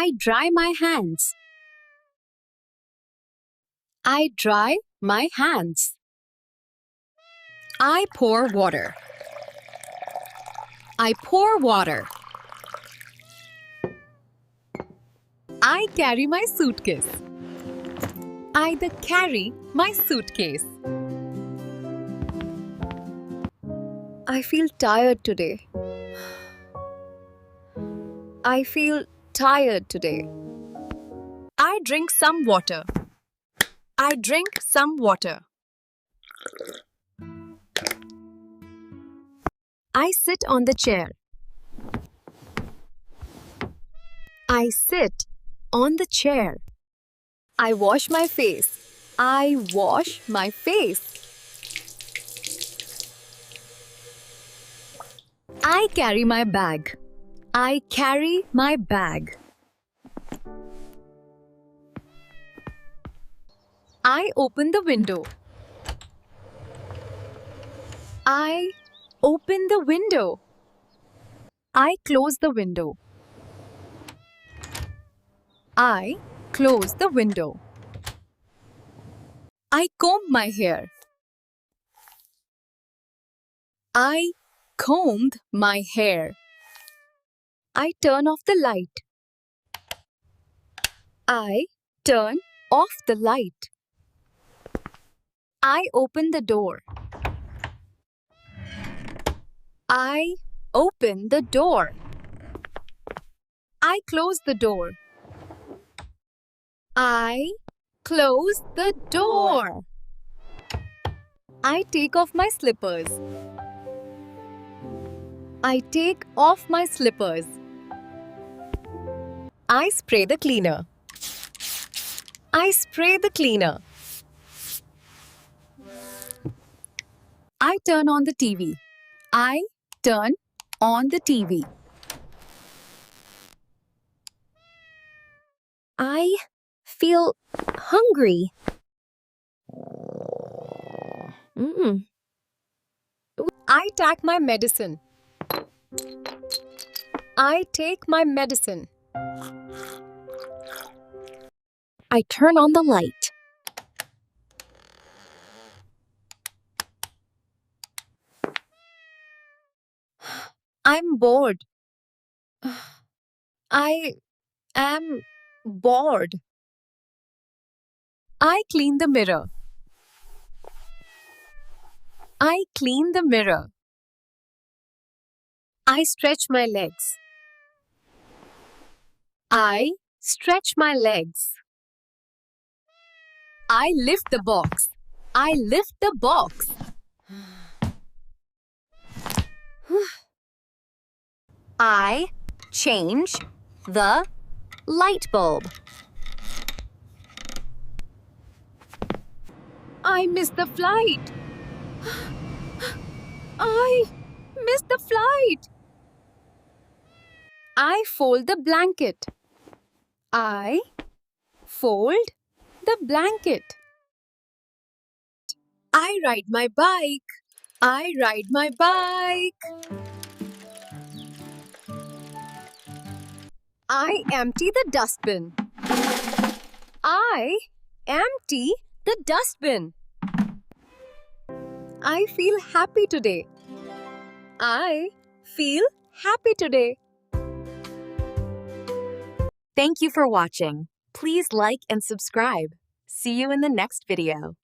I dry my hands. I dry my hands. I pour water. I pour water. I carry my suitcase. I carry my suitcase. I feel tired today. I feel tired today. I drink some water. I drink some water. I sit on the chair. I sit on the chair. I wash my face. I wash my face. I carry my bag. I carry my bag. I open the window. I open the window. I close the window. I close the window. I comb my hair. I combed my hair. I turn off the light. I turn off the light. I open the door. I open the door. I close the door. I close the door. I take off my slippers. I take off my slippers. I spray the cleaner. I spray the cleaner. I turn on the TV. I turn on the TV. I feel hungry. I take my medicine. I take my medicine. I turn on the light. I'm bored. I am bored. I clean the mirror. I clean the mirror. I stretch my legs. I stretch my legs. I lift the box. I lift the box. I change the light bulb. I missed the flight. I missed the flight. I fold the blanket. I fold the blanket. I ride my bike. I ride my bike. I empty the dustbin. I empty the dustbin. I feel happy today. I feel happy today. Thank you for watching. Please like and subscribe. See you in the next video.